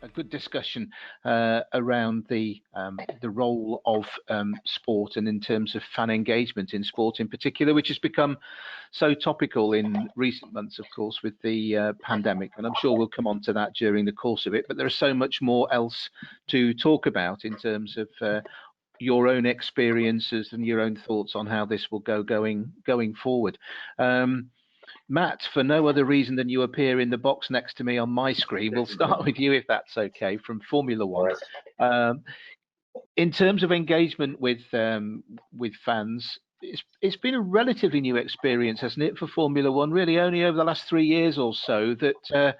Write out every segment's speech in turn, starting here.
a good discussion around the role of sport, and in terms of fan engagement in sport in particular, which has become so topical in recent months, of course, with the pandemic. And I'm sure we'll come on to that during the course of it. But there is so much more else to talk about in terms of your own experiences and your own thoughts on how this will go going forward. Matt, for no other reason than you appear in the box next to me on my screen, we'll start with you, if that's okay, from Formula One. In terms of engagement with fans, it's been a relatively new experience, hasn't it, for Formula One? Really, only over the last 3 years or so that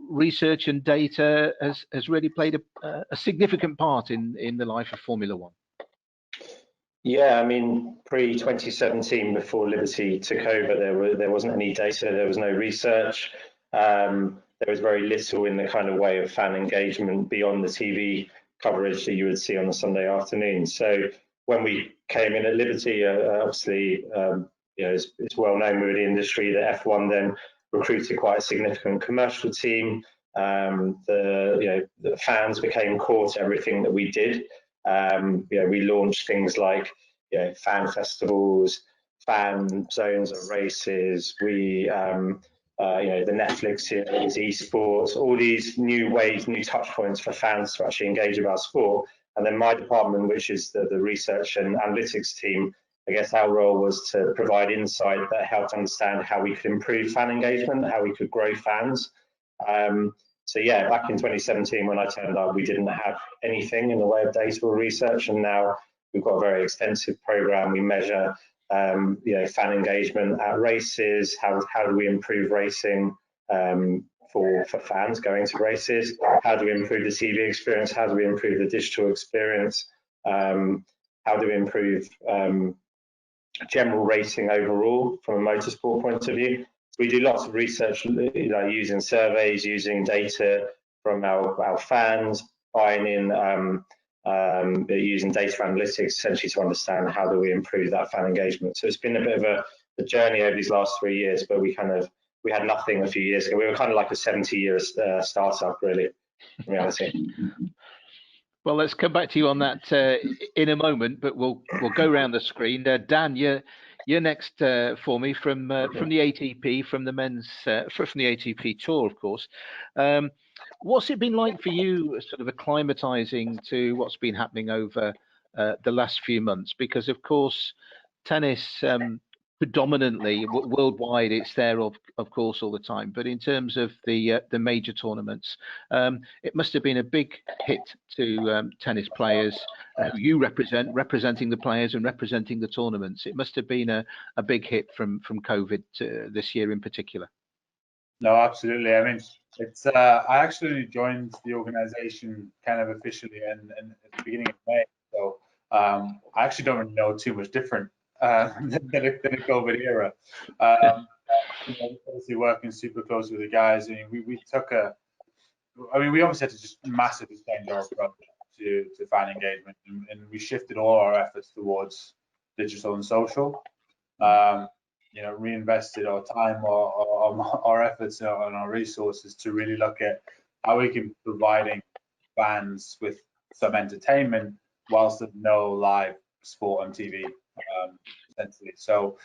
research and data has really played a significant part in the life of Formula One. Yeah, I mean, pre-2017, before Liberty took over, there wasn't any data, there was no research. There was very little in the kind of way of fan engagement beyond the TV coverage that you would see on a Sunday afternoon. So when we came in at Liberty, obviously, it's well known within the industry that F1 then recruited quite a significant commercial team. The fans became core to everything that we did. We launched things like fan festivals, fan zones at races. We the Netflix series, esports, all these new ways, new touch points for fans to actually engage with our sport. And then my department, which is the research and analytics team, I guess our role was to provide insight that helped understand how we could improve fan engagement, how we could grow fans. So yeah, back in 2017, when I turned up, we didn't have anything in the way of data or research, and now we've got a very extensive program. We measure, fan engagement at races. How do we improve racing for fans going to races? How do we improve the TV experience? How do we improve the digital experience? How do we improve general racing overall from a motorsport point of view? We do lots of research, using surveys, using data from our fans, buying in, using data analytics essentially to understand how do we improve that fan engagement. So it's been a bit of a journey over these last 3 years, but we had nothing a few years ago. We were kind of like a 70-year startup, really, in reality. Well, let's come back to you on that in a moment, but we'll go around the screen. Dan, you're next for me from the ATP, from the men's from the ATP Tour, of course. What's it been like for you, sort of acclimatizing to what's been happening over the last few months? Because of course, tennis predominantly worldwide, it's there of course all the time. But in terms of the major tournaments, it must have been a big hit to tennis players who you representing the players and representing the tournaments. It must have been a big hit from COVID this year in particular. No, absolutely. I mean, it's I actually joined the organization kind of officially in at the beginning of May, so I actually don't really know too much different than the COVID era. Obviously working super close with the guys. I mean, we obviously had to just massively change our approach to fan engagement, and we shifted all our efforts towards digital and social. Reinvested our time, our efforts, and our resources to really look at how we can be providing fans with some entertainment whilst there's no live sport on TV, essentially. So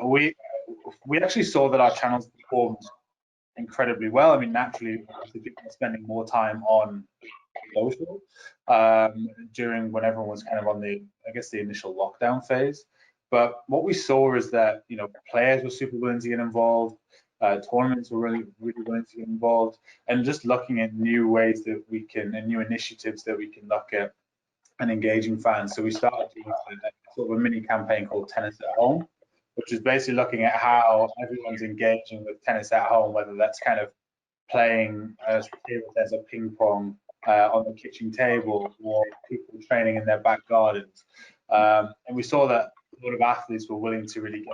we actually saw that our channels performed incredibly well. I mean, naturally, people are spending more time on social during when everyone was kind of on the initial lockdown phase. But what we saw is that players were super willing to get involved, tournaments were really willing to get involved, and just looking at new ways that we can, and new initiatives that we can look at and engaging fans. So we started doing sort of a mini campaign called Tennis at Home, which is basically looking at how everyone's engaging with tennis at home, whether that's kind of playing table tennis or ping pong on the kitchen table, or people training in their back gardens. And we saw that a lot of athletes were willing to really get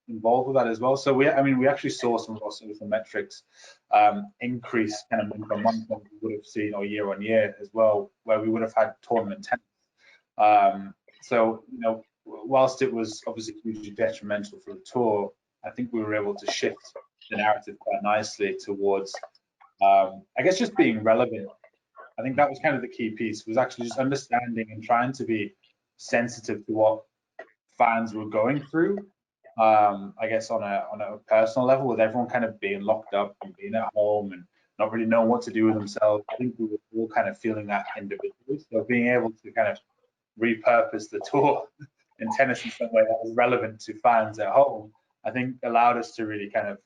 involved with that as well. So we actually saw some of our social metrics increase kind of month on month, what we would have seen, or year on year as well, where we would have had tournament tennis. So whilst it was obviously hugely detrimental for the tour, I think we were able to shift the narrative quite nicely towards I guess just being relevant. I think that was kind of the key piece, was actually just understanding and trying to be sensitive to what fans were going through. I guess on a personal level, with everyone kind of being locked up and being at home and not really knowing what to do with themselves. I think we were all kind of feeling that individually. So being able to kind of repurpose the tour in tennis in some way that was relevant to fans at home, I think allowed us to really kind of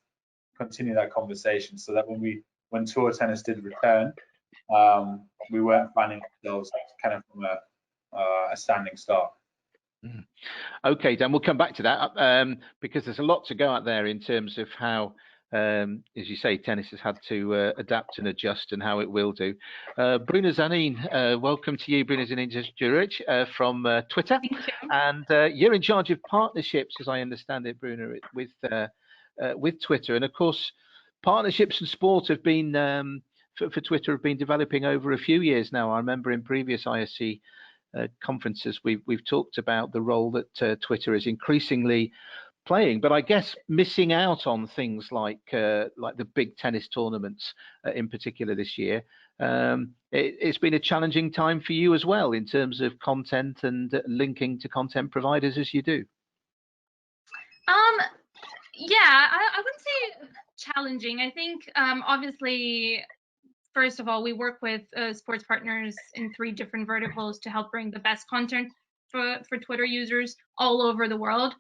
continue that conversation, so that when tour tennis did return, we weren't finding ourselves kind of from a standing start. Okay, Dan, we'll come back to that because there's a lot to go out there in terms of how, as you say, tennis has had to adapt and adjust, and how it will do. Bruna Zanin, welcome to you, Bruna Zanin Juresic from Twitter. Thank you. And you're in charge of partnerships, as I understand it, Bruna, with Twitter. And of course, partnerships and sport have been, for Twitter, have been developing over a few years now. I remember in previous ISC conferences, we've talked about the role that Twitter is increasingly playing, but I guess missing out on things like the big tennis tournaments in particular this year. It's been a challenging time for you as well in terms of content and linking to content providers as you do. Yeah, I wouldn't say challenging. I think obviously, first of all, we work with sports partners in 3 different verticals to help bring the best content for Twitter users all over the world.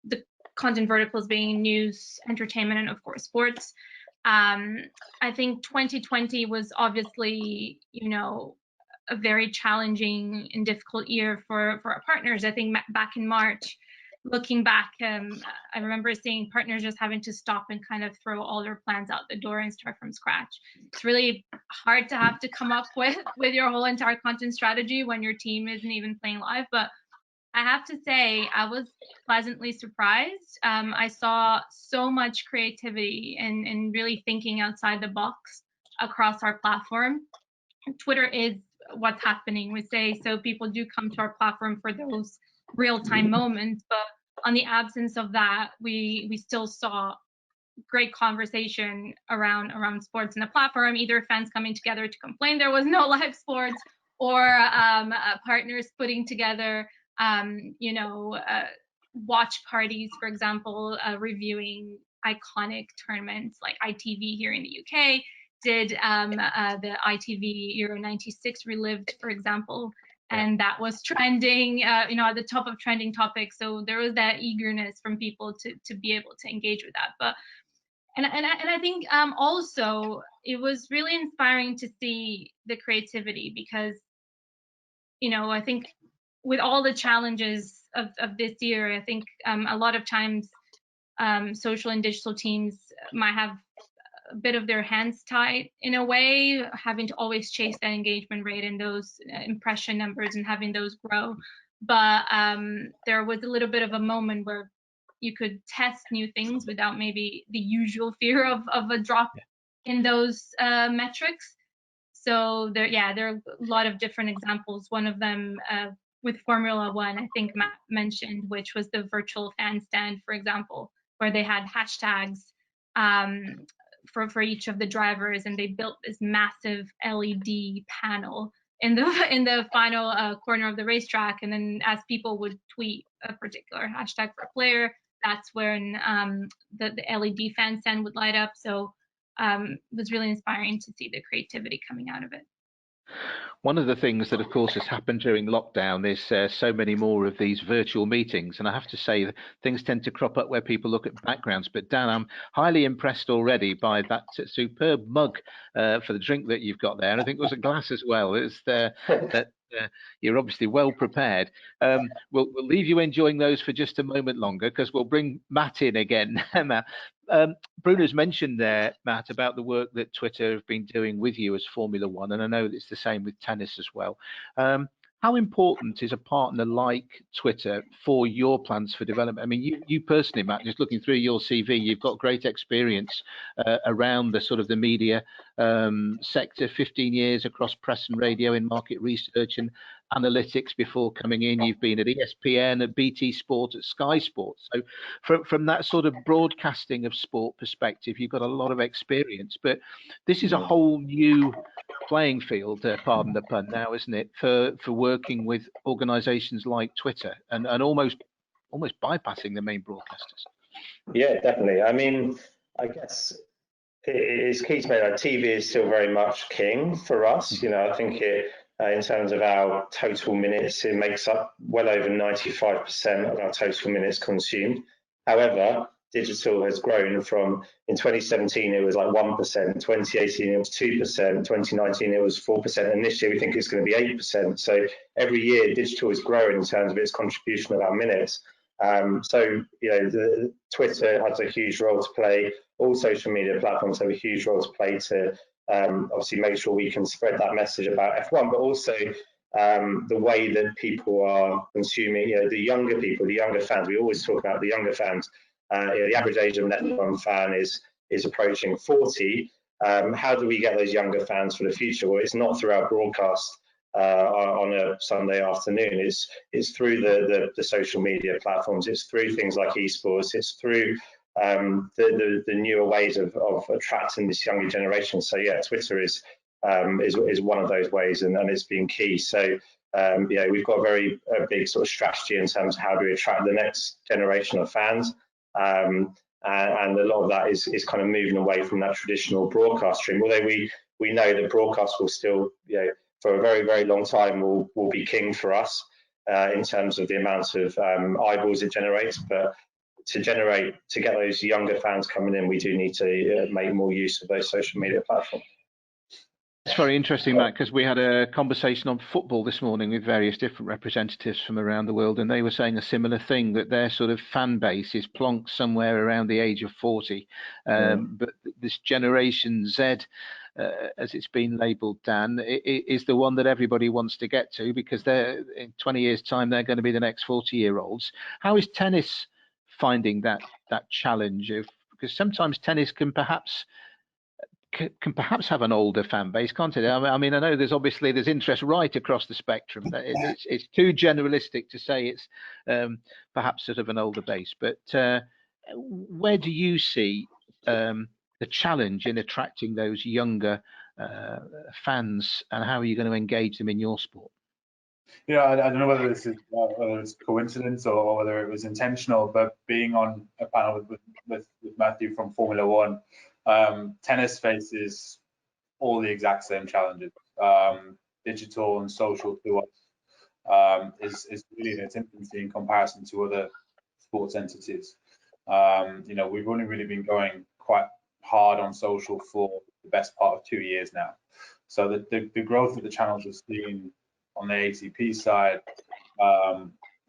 The content verticals being news, entertainment, and of course sports. I think 2020 was obviously, a very challenging and difficult year for our partners. I think back in March, looking back, I remember seeing partners just having to stop and kind of throw all their plans out the door and start from scratch. It's really hard to have to come up with your whole entire content strategy when your team isn't even playing live. But I have to say, I was pleasantly surprised. I saw so much creativity and really thinking outside the box across our platform. Twitter is what's happening, we say, so people do come to our platform for those real-time moments, but on the absence of that, we still saw great conversation around sports in the platform, either fans coming together to complain there was no live sports, or partners putting together watch parties, for example, reviewing iconic tournaments like ITV here in the UK did the ITV Euro 96 relived, for example, and that was trending, at the top of trending topics. So there was that eagerness from people to be able to engage with that. But and I think also it was really inspiring to see the creativity, because I think with all the challenges of this year, I think a lot of times social and digital teams might have a bit of their hands tied in a way, having to always chase that engagement rate and those impression numbers and having those grow. But there was a little bit of a moment where you could test new things without maybe the usual fear of a drop in those metrics. So there are a lot of different examples. One of them with Formula One, I think Matt mentioned, which was the virtual fan stand, for example, where they had hashtags for each of the drivers, and they built this massive LED panel in the final corner of the racetrack. And then as people would tweet a particular hashtag for a player, that's when the LED fan stand would light up. So it was really inspiring to see the creativity coming out of it. One of the things that, of course, has happened during lockdown is so many more of these virtual meetings. And I have to say that things tend to crop up where people look at backgrounds. But Dan, I'm highly impressed already by that superb mug for the drink that you've got there. And I think it was a glass as well. It's you're obviously well prepared. We'll leave you enjoying those for just a moment longer, because we'll bring Matt in again. Matt, Bruna's mentioned there, Matt, about the work that Twitter have been doing with you as Formula One, and I know it's the same with tennis as well. How How important is a partner like Twitter for your plans for development? I mean, you personally, Matt, just looking through your CV, you've got great experience around the sort of the media sector, 15 years across press and radio in market research and analytics before coming in. You've been at ESPN, at BT Sport, at Sky Sports. So from that sort of broadcasting of sport perspective, you've got a lot of experience. But this is a whole new playing field, pardon the pun now, isn't it, for working with organizations like Twitter and almost bypassing the main broadcasters. Yeah, definitely. I mean, I guess it's key to make that TV is still very much king for us. You know, I think it, in terms of our total minutes, it makes up well over 95% of our total minutes consumed. However, digital has grown from, in 2017 it was like 1%, in 2018 it was 2%, in 2019 it was 4%, and this year we think it's going to be 8%. So every year digital is growing in terms of its contribution of our minutes. So, you know, Twitter has a huge role to play. All social media platforms have a huge role to play to obviously make sure we can spread that message about F1, but also the way that people are consuming, you know, the younger people, the younger fans. We always talk about the younger fans. You know, the average age of an F1 fan is approaching 40. How do we get those younger fans for the future? Well, it's not through our broadcast on a Sunday afternoon. It's through the social media platforms. It's through things like esports. It's through the newer ways of attracting this younger generation. So yeah, Twitter is one of those ways, and it's been key. So yeah, we've got a big sort of strategy in terms of how do we attract the next generation of fans. And a lot of that is kind of moving away from that traditional broadcast stream. Although we know that broadcast will still, you know, for a very, very long time will be king for us in terms of the amount of eyeballs it generates. But to get those younger fans coming in, we do need to make more use of those social media platforms. It's very interesting, Matt, because we had a conversation on football this morning with various different representatives from around the world, and they were saying a similar thing, that their sort of fan base is plonked somewhere around the age of 40. But this Generation Z, as it's been labelled, Dan, is the one that everybody wants to get to, because they're in 20 years' time they're going to be the next 40-year-olds. How is tennis finding that challenge? Because sometimes tennis can perhaps have an older fan base, can't it? I mean, I know there's interest right across the spectrum. It's too generalistic to say it's perhaps sort of an older base. But where do you see the challenge in attracting those younger fans, and how are you going to engage them in your sport? You know, I don't know whether it's coincidence or whether it was intentional, but being on a panel with Matthew from Formula One, tennis faces all the exact same challenges. Digital and social to us is really in its infancy in comparison to other sports entities. You know, we've only really been going quite hard on social for the best part of 2 years now. So the growth that the channels have seen on the ATP side,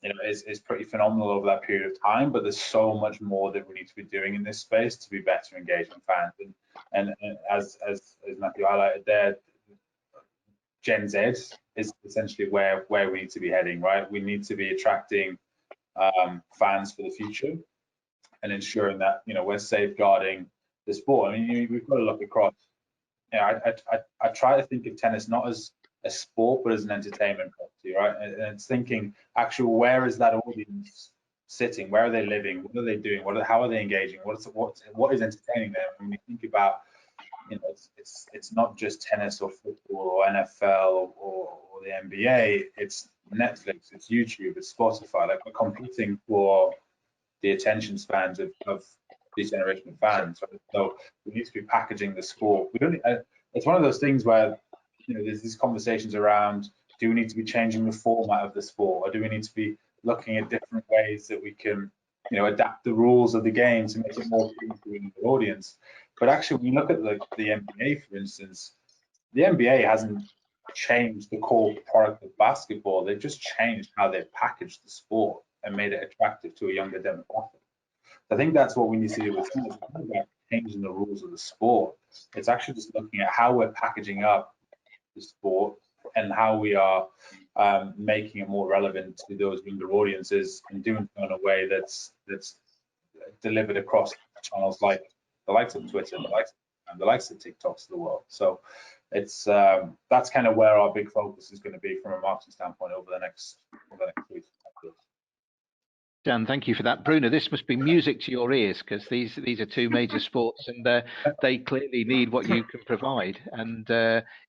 you know, is pretty phenomenal over that period of time. But there's so much more that we need to be doing in this space to be better engaging fans. And as Matthew highlighted there, Gen Z is essentially where we need to be heading, right? We need to be attracting fans for the future and ensuring that, you know, we're safeguarding the sport. I mean, we've got to look across. You know, I try to think of tennis not as a sport, but as an entertainment property, right? And it's thinking, actually, where is that audience sitting? Where are they living? What are they doing? How are they engaging? What is entertaining them? When you think about, you know, it's not just tennis or football or NFL or the NBA. It's Netflix, it's YouTube, it's Spotify. Like, we're competing for the attention spans of this generation of fans. Right? So we need to be packaging the sport. It's one of those things where, you know, there's these conversations around, do we need to be changing the format of the sport, or do we need to be looking at different ways that we can, you know, adapt the rules of the game to make it more appealing to the audience? But actually, when you look at the NBA, for instance, the NBA hasn't changed the core product of basketball. They've just changed how they've packaged the sport and made it attractive to a younger demographic. I think that's what we need to do with tennis. It's not about changing the rules of the sport. It's actually just looking at how we're packaging up the sport and how we are making it more relevant to those younger audiences and doing so in a way that's delivered across channels like the likes of Twitter, the likes of TikToks of the world. So it's that's kind of where our big focus is going to be from a marketing standpoint over the next 3 to 5 years. Dan, thank you for that. Bruna, this must be music to your ears, because these are two major sports, and they clearly need what you can provide. And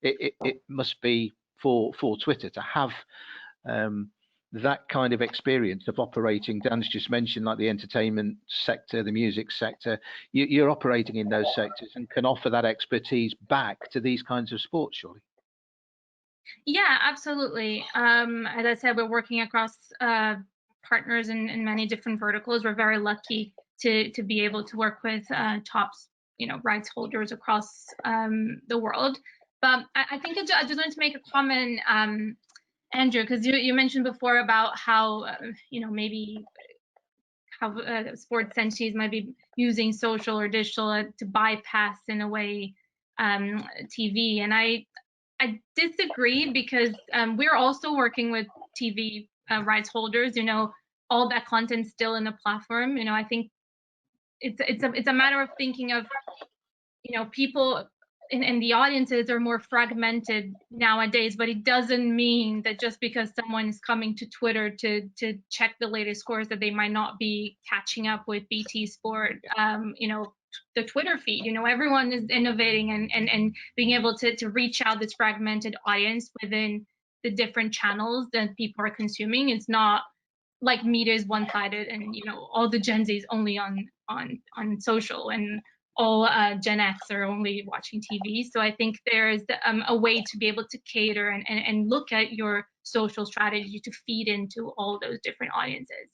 it must be for Twitter to have that kind of experience of operating. Dan's just mentioned, like the entertainment sector, the music sector. You're operating in those sectors and can offer that expertise back to these kinds of sports, surely. Yeah, absolutely. As I said, we're working across partners in many different verticals. We're very lucky to be able to work with top, rights holders across the world. But I think I just wanted to make a comment, Andrew, because you mentioned before about how maybe how sports entities might be using social or digital to bypass in a way TV, and I disagree, because we're also working with TV rights holders. All that content's still in the platform. I think it's a matter of thinking of people and the audiences are more fragmented nowadays, but it doesn't mean that just because someone is coming to Twitter to check the latest scores that they might not be catching up with BT Sport, the Twitter feed. Everyone is innovating and being able to reach out this fragmented audience within the different channels that people are consuming. It's not like media is one-sided and all the Gen Z's only on social, and all Gen X are only watching TV. So I think there's a way to be able to cater and look at your social strategy to feed into all those different audiences.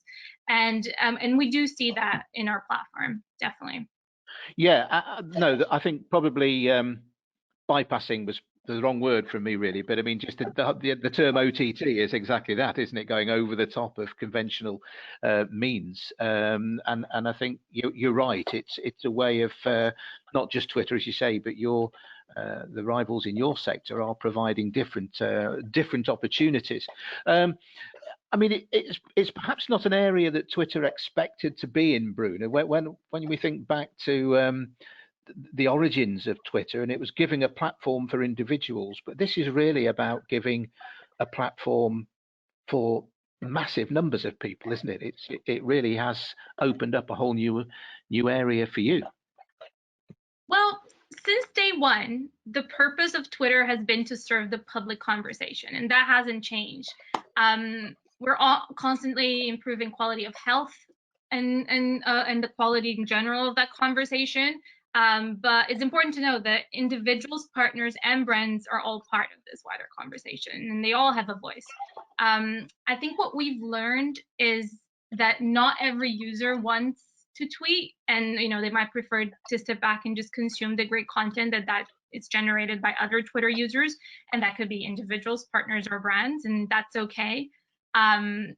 And we do see that in our platform, definitely. Yeah, no, I think probably bypassing was the wrong word for me, really. But I mean, just the term OTT is exactly that, isn't it? Going over the top of conventional means. And I think you're right. It's a way of not just Twitter, as you say, but the rivals in your sector are providing different opportunities. I mean, it's perhaps not an area that Twitter expected to be in, Bruna. When we think back to the origins of Twitter, and it was giving a platform for individuals, but this is really about giving a platform for massive numbers of people, isn't it? It really has opened up a whole new area for you. Well, since day one, the purpose of Twitter has been to serve the public conversation, and that hasn't changed. We're all constantly improving quality of health and the quality in general of that conversation. But it's important to know that individuals, partners, and brands are all part of this wider conversation, and they all have a voice. I think what we've learned is that not every user wants to tweet, and they might prefer to sit back and just consume the great content that is generated by other Twitter users, and that could be individuals, partners, or brands, and that's okay. And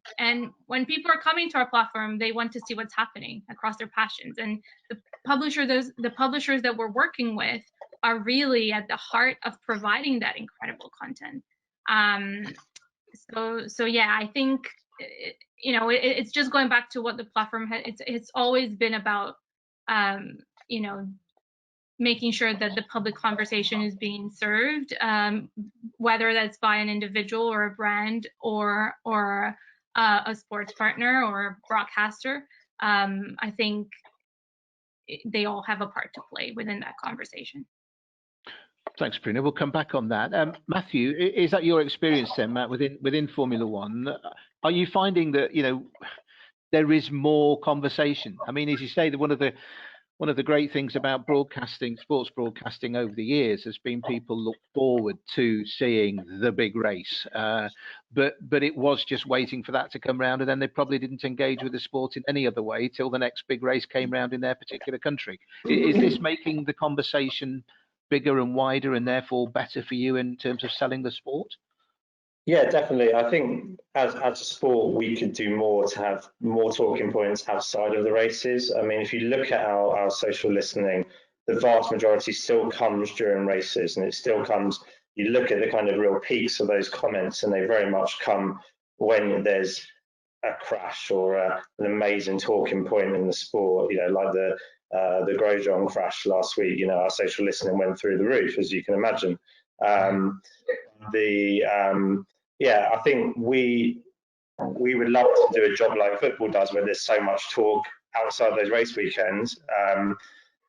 when people are coming to our platform, they want to see what's happening across their passions, and the publishers that we're working with are really at the heart of providing that incredible content. So yeah, I think it's just going back to what the platform it's always been about, making sure that the public conversation is being served, whether that's by an individual or a brand or a sports partner or a broadcaster. I think they all have a part to play within that conversation. Thanks, Bruna. We'll come back on that. Matthew, is that your experience then, Matt, within Formula One? Are you finding that there is more conversation? I mean, as you say, that one of the great things about broadcasting, sports broadcasting over the years, has been people look forward to seeing the big race, but it was just waiting for that to come round, and then they probably didn't engage with the sport in any other way till the next big race came round in their particular country. Is this making the conversation bigger and wider, and therefore better for you in terms of selling the sport? Yeah, definitely. I think as a sport, we could do more to have more talking points outside of the races. I mean, if you look at our social listening, the vast majority still comes during races, and it still comes you look at the kind of real peaks of those comments, and they very much come when there's a crash or an amazing talking point in the sport, like the Grosjean crash last week. Our social listening went through the roof, as you can imagine. I think we would love to do a job like football does, where there's so much talk outside those race weekends.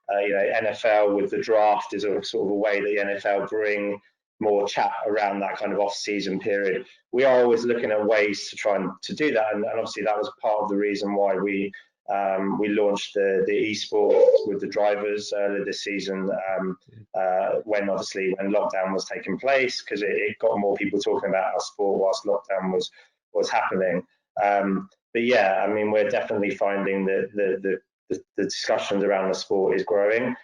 NFL with the draft is a sort of a way that the NFL bring more chat around that kind of off-season period. We are always looking at ways to try to do that, and obviously that was part of the reason why we launched the esports with the drivers earlier this season, when lockdown was taking place, because it got more people talking about our sport whilst lockdown was happening. But yeah, I mean, we're definitely finding that the discussions around the sport is growing.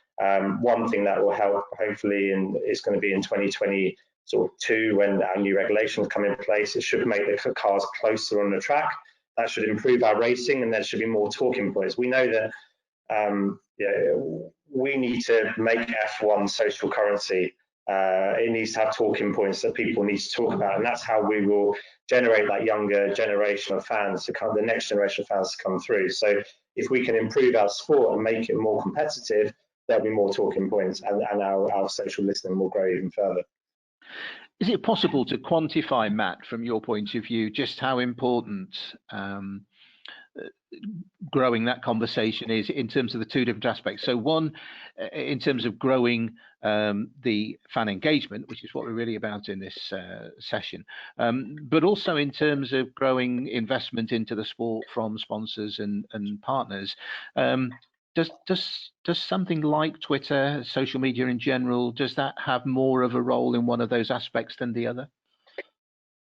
One thing that will help, hopefully, and it's going to be in 2022 when our new regulations come in place, it should make the cars closer on the track. That should improve our racing, and there should be more talking points. We know that we need to make F1 social currency. It needs to have talking points that people need to talk about, and that's how we will generate that younger generation of fans to come, the next generation of fans to come through. So if we can improve our sport and make it more competitive, there'll be more talking points, and our social listening will grow even further. Is it possible to quantify, Matt, from your point of view, just how important growing that conversation is in terms of the two different aspects? So one, in terms of growing the fan engagement, which is what we're really about in this session, but also in terms of growing investment into the sport from sponsors and partners. Does something like Twitter, social media in general, does that have more of a role in one of those aspects than the other?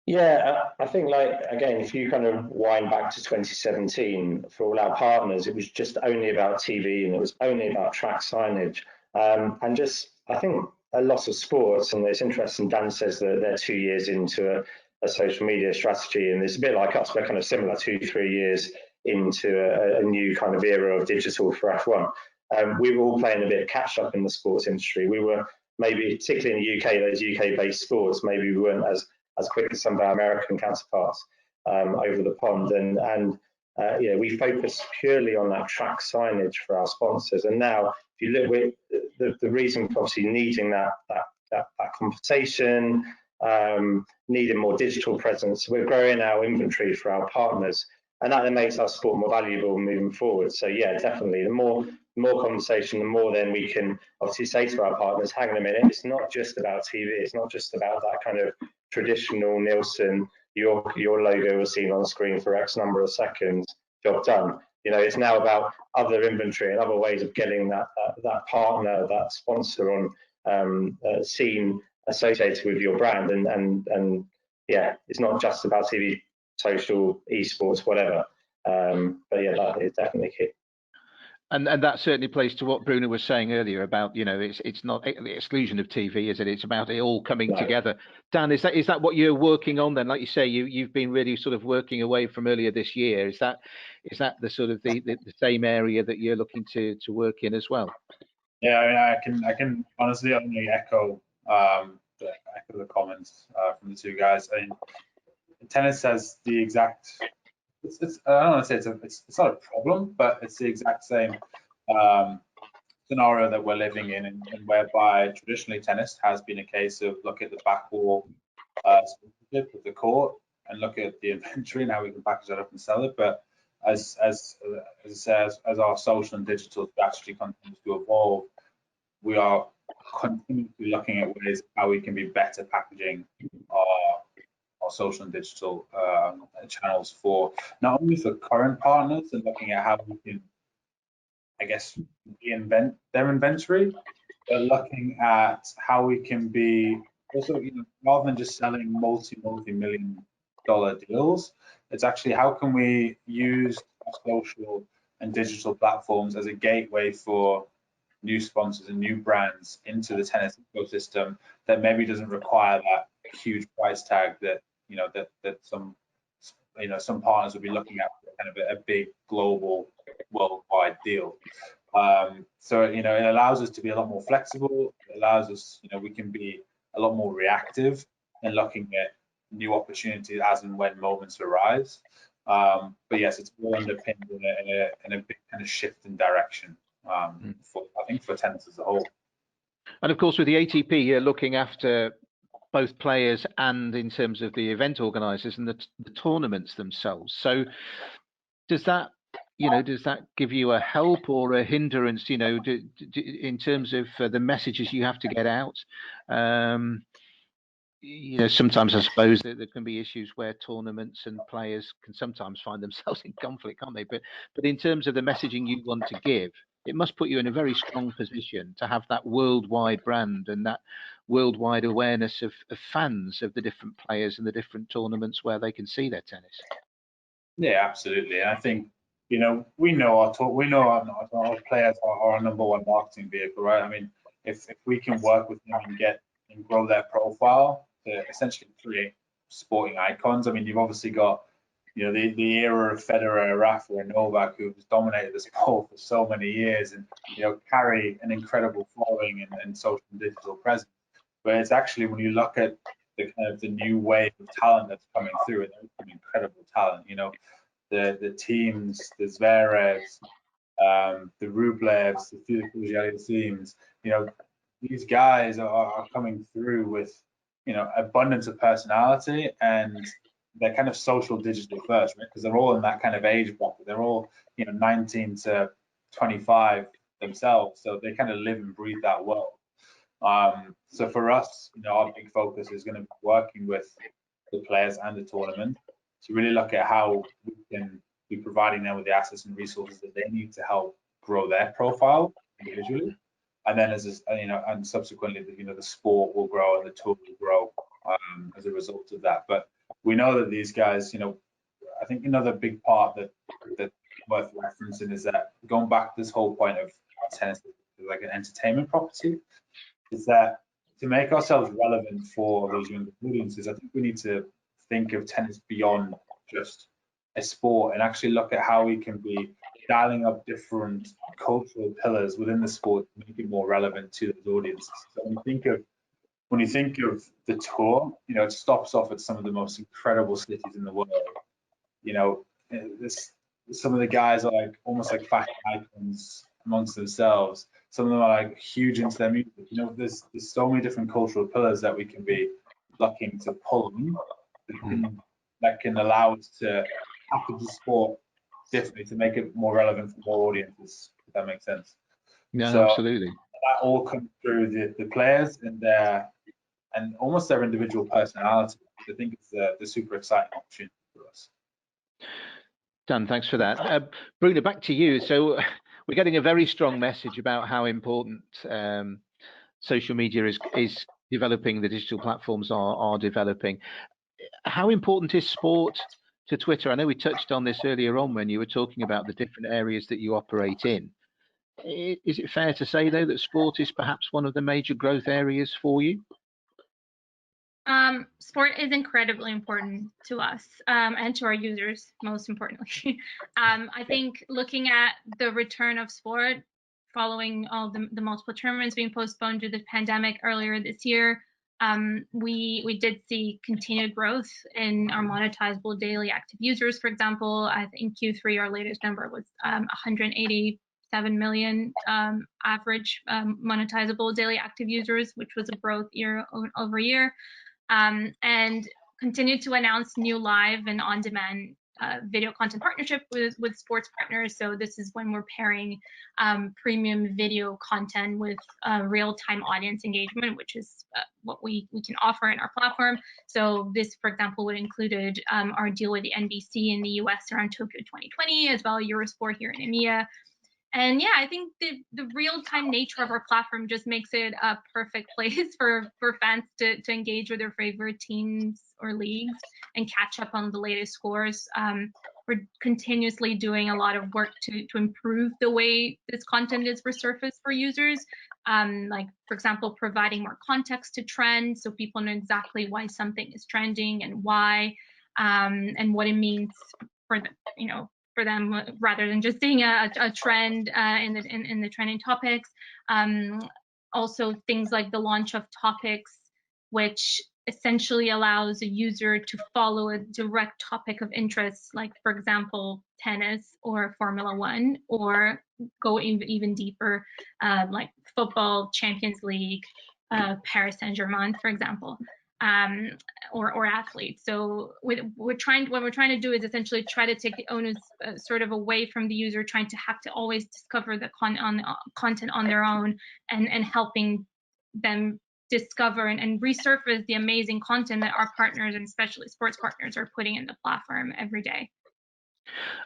Yeah, I think, again, if you kind of wind back to 2017, for all our partners, it was just only about TV, and it was only about track signage. And just, I think, a lot of sports, and it's interesting, Dan says that they're 2 years into a social media strategy, and it's a bit like us, we're kind of similar, 2-3 years into a new kind of era of digital for F1. We were all playing a bit of catch up in the sports industry. We were maybe, particularly in the UK, those UK-based sports, maybe we weren't as quick as some of our American counterparts over the pond, and we focus purely on that track signage for our sponsors. And now, if you look, the reason for obviously needing that compensation, needing more digital presence, we're growing our inventory for our partners, and that then makes our sport more valuable moving forward. So yeah, definitely, the more conversation, the more then we can obviously say to our partners, hang on a minute, it's not just about TV, it's not just about that kind of traditional Nielsen, your logo was seen on screen for X number of seconds, job done. It's now about other inventory and other ways of getting that partner, that sponsor on seen associated with your brand, and yeah, it's not just about TV, social, esports, whatever. But yeah, that is definitely key. And that certainly plays to what Bruna was saying earlier about, it's not the exclusion of TV, is it? It's about it all coming together. Dan, is that what you're working on then? Like you say, you've been really sort of working away from earlier this year. Is that the sort of the same area that you're looking to work in as well? Yeah, I mean, I can honestly only echo the comments from the two guys. I mean, tennis has the exact. I don't want to say it's not a problem, but it's the exact same scenario that we're living in, and whereby traditionally tennis has been a case of look at the back wall sponsorship of the court and look at the inventory and how we can package that up and sell it. But as our social and digital strategy continues to evolve, we are continuously looking at ways how we can be better packaging our social and digital channels for not only for current partners and looking at how we can, I guess, reinvent their inventory, but looking at how we can be also, rather than just selling multi-million dollar deals, it's actually how can we use our social and digital platforms as a gateway for new sponsors and new brands into the tennis ecosystem that maybe doesn't require that huge price tag that that some partners would be looking at for kind of a big global worldwide deal. So it allows us to be a lot more flexible. It allows us, we can be a lot more reactive and looking at new opportunities as and when moments arise. But yes, it's all underpinned in a big kind of shift in direction, for, I think, for tennis as a whole. And of course, with the ATP, you're looking after both players and in terms of the event organisers and the tournaments themselves. So does that, does that give you a help or a hindrance, in terms of the messages you have to get out? Sometimes I suppose that there can be issues where tournaments and players can sometimes find themselves in conflict, can't they? But in terms of the messaging you want to give, it must put you in a very strong position to have that worldwide brand and that worldwide awareness of fans of the different players and the different tournaments where they can see their tennis. Yeah, absolutely. And I think, we know our players are our number one marketing vehicle, right? I mean, if we can work with them and grow their profile to essentially create sporting icons. I mean, you've obviously got, the era of Federer, Rafa, and Novak, who've dominated the sport for so many years, and carry an incredible following and social and digital presence. But it's actually, when you look at the new wave of talent that's coming through, and there's some incredible talent. The teams, the Zverevs, the Rublevs, the Felix teams. These guys are coming through with abundance of personality, and they're kind of social digital first, right? Because they're all in that kind of age bracket. They're all 19 to 25 themselves, so they kind of live and breathe that world. So for us, our big focus is going to be working with the players and the tournament to really look at how we can be providing them with the assets and resources that they need to help grow their profile individually. And then and subsequently, the sport will grow and the tour will grow as a result of that. But we know that these guys, I think another big part that's worth referencing is that, going back to this whole point of tennis like an entertainment property, is that to make ourselves relevant for those younger audiences, I think we need to think of tennis beyond just a sport and actually look at how we can be dialing up different cultural pillars within the sport to make it more relevant to those audiences. So when you think of the tour, it stops off at some of the most incredible cities in the world. Some of the guys are almost like fashion icons amongst themselves. Some of them are huge into their music. There's so many different cultural pillars that we can be looking to pull on that can allow us to package the sport differently to make it more relevant for more audiences, if that makes sense. Yeah, so absolutely. That all comes through the players and almost their individual personality. I think it's the super exciting opportunity for us. Dan, thanks for that. Bruna, back to you. So we're getting a very strong message about how important social media is developing, the digital platforms are developing. How important is sport to Twitter? I know we touched on this earlier on when you were talking about the different areas that you operate in. Is it fair to say, though, that sport is perhaps one of the major growth areas for you? Sport is incredibly important to us and to our users, most importantly. I think looking at the return of sport following all the multiple tournaments being postponed due to the pandemic earlier this year, we did see continued growth in our monetizable daily active users. For example, I think in Q3 our latest number was 187 million average monetizable daily active users, which was a growth year over year. And continue to announce new live and on-demand video content partnership with sports partners. So this is when we're pairing premium video content with real-time audience engagement, which is what we can offer in our platform. So this, for example, would included our deal with the NBC in the US around Tokyo 2020, as well as Eurosport here in EMEA. And yeah, I think the real-time nature of our platform just makes it a perfect place for fans to engage with their favorite teams or leagues and catch up on the latest scores. We're continuously doing a lot of work to improve the way this content is resurfaced for users. Like, for example, providing more context to trends so people know exactly why something is trending and why, and what it means for the, for them, rather than just seeing a trend in the trending topics. Also things like the launch of topics which essentially allows a user to follow a direct topic of interest, like, for example, tennis or Formula One, or go even deeper, like football, Champions League, Paris Saint-Germain, for example, or athletes. So what we're trying to do is essentially try to take the onus sort of away from the user trying to have to always discover the content on their own, and helping them discover and resurface the amazing content that our partners, and especially sports partners, are putting in the platform every day.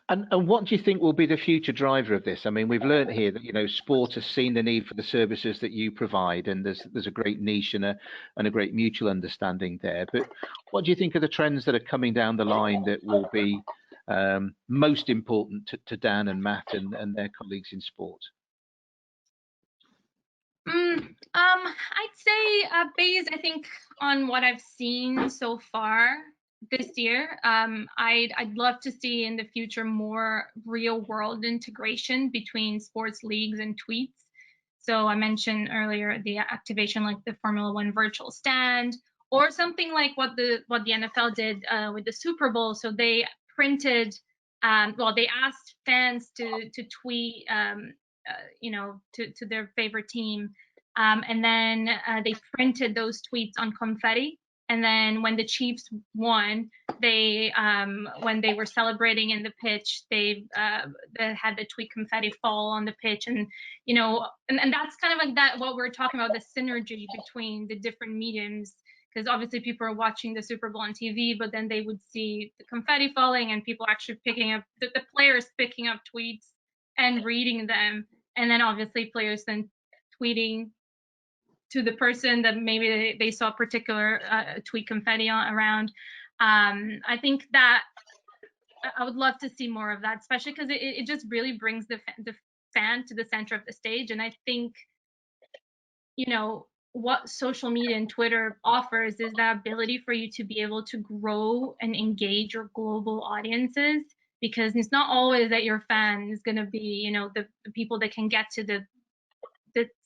And what do you think will be the future driver of this? I mean, we've learned here that, you know, sport has seen the need for the services that you provide, and there's a great niche and a great mutual understanding there. But what do you think are the trends that are coming down the line that will be most important to Dan and Matt and their colleagues in sport? I'd say, based, I think, on what I've seen so far this year, I'd love to see in the future more real world integration between sports leagues and tweets. So I mentioned earlier the activation like the Formula One virtual stand, or something like what the NFL did with the Super Bowl. So they printed, they asked fans to tweet, you know, to their favorite team, and then they printed those tweets on confetti. And then when the Chiefs won, they when they were celebrating in the pitch, they had the tweet confetti fall on the pitch, and you know, and that's kind of like that, what we're talking about, the synergy between the different mediums. Because obviously people are watching the Super Bowl on TV, but then they would see the confetti falling and people actually picking up the players picking up tweets and reading them, and then obviously players then tweeting to the person that maybe they saw particular tweet confetti around. I think that I would love to see more of that, especially because it just really brings the fan to the center of the stage. And I think, you know, what social media and Twitter offers is the ability for you to be able to grow and engage your global audiences, because it's not always that your fan is going to be, you know, the people that can get to the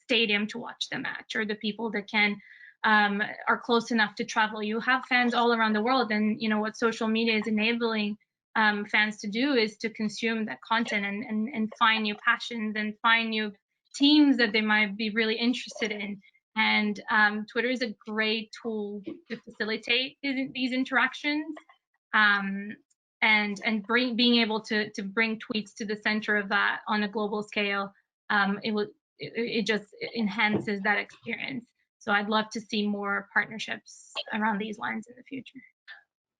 stadium to watch the match, or the people that can are close enough to travel. You have fans all around the world, and you know what social media is enabling fans to do is to consume that content and find new passions and find new teams that they might be really interested in. And Twitter is a great tool to facilitate these interactions, and being able to bring tweets to the center of that on a global scale. It just enhances that experience. So I'd love to see more partnerships around these lines in the future.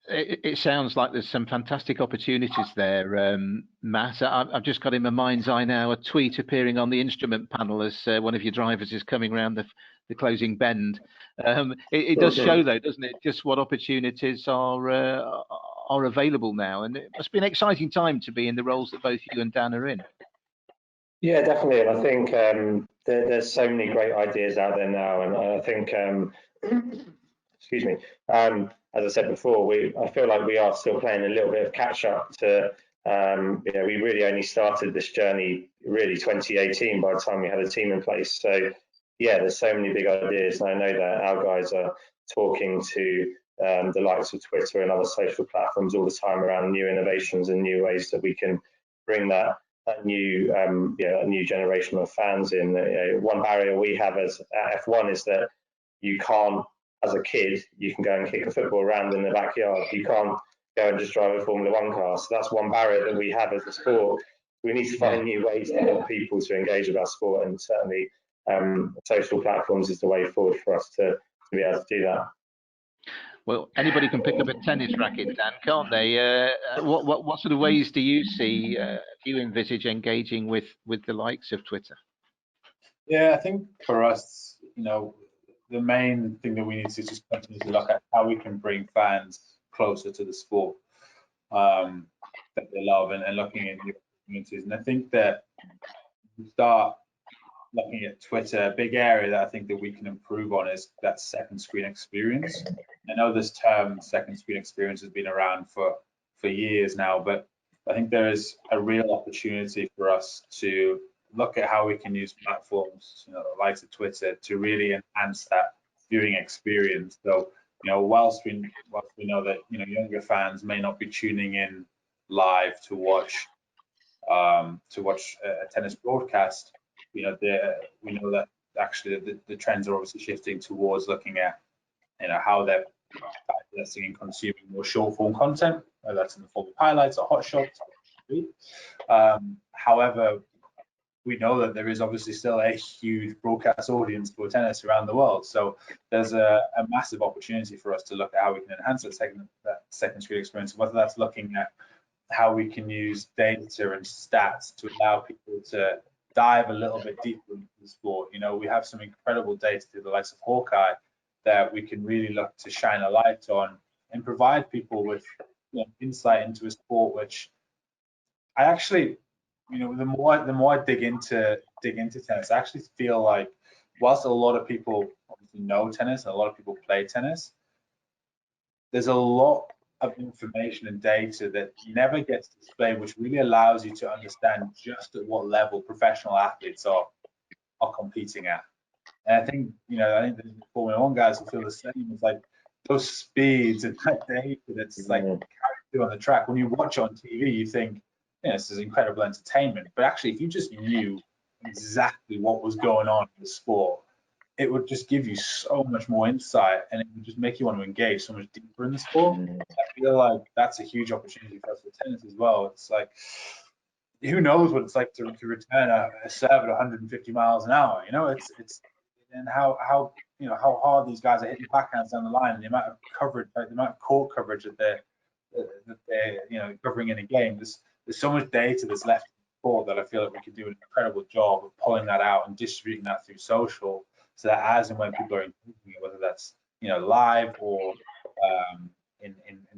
It sounds like there's some fantastic opportunities there, Matt. I've just got in my mind's eye now a tweet appearing on the instrument panel as one of your drivers is coming around the closing bend. It does show, though, doesn't it, just what opportunities are available now, and it must be an exciting time to be in the roles that both you and Dan are in. Yeah, definitely. And I think there's so many great ideas out there now. And I think, excuse me, as I said before, I feel like we are still playing a little bit of catch up to, you know, we really only started this journey really 2018 by the time we had a team in place. So yeah, there's so many big ideas. And I know that our guys are talking to the likes of Twitter and other social platforms all the time around new innovations and new ways that we can bring that new a new generation of fans in. One barrier we have as F1 is that you can't, as a kid, you can go and kick a football around in the backyard. You can't go and just drive a Formula One car. So that's one barrier that we have as a sport. We need to find new ways to help people to engage about sport, and certainly social platforms is the way forward for us to be able to do that. Well, anybody can pick up a tennis racket, Dan, can't they? What sort of ways do you see, do you envisage engaging with the likes of Twitter? Yeah, I think for us, you know, the main thing that we need to just continue to look at how we can bring fans closer to the sport that they love, and looking at new opportunities. And I think that we start looking at Twitter, a big area that I think that we can improve on is that second screen experience. I know this term second screen experience has been around for years now, but I think there is a real opportunity for us to look at how we can use platforms, you know, like Twitter, to really enhance that viewing experience. So, whilst we know that younger fans may not be tuning in live to watch a tennis broadcast, we know that actually the trends are obviously shifting towards looking at how they're digesting and consuming more short form content, whether that's in the form of highlights or hot shots. However, we know that there is obviously still a huge broadcast audience for tennis around the world. So there's a massive opportunity for us to look at how we can enhance that second screen experience, whether that's looking at how we can use data and stats to allow people to dive a little bit deeper into the sport. We have some incredible data through the likes of Hawkeye that we can really look to shine a light on and provide people with insight into a sport which I actually, the more I dig into tennis, I actually feel like whilst a lot of people obviously know tennis and a lot of people play tennis, there's a lot of information and data that never gets displayed, which really allows you to understand just at what level professional athletes are competing at. And I think the Formula One guys will feel the same. It's like those speeds and that data that's like carried through on the track. When you watch it on TV, you think, this is incredible entertainment. But actually, if you just knew exactly what was going on in the sport, it would just give you so much more insight, and it would just make you want to engage so much deeper in the sport. I feel like that's a huge opportunity for us with tennis as well. It's like, who knows what it's like to return a serve at 150 miles an hour? It's and how hard these guys are hitting backhands down the line, and the amount of coverage, the amount of court coverage that they're covering in a game. There's so much data that's left in the sport that I feel like we could do an incredible job of pulling that out and distributing that through social, so that as and when people are engaging, whether that's live or in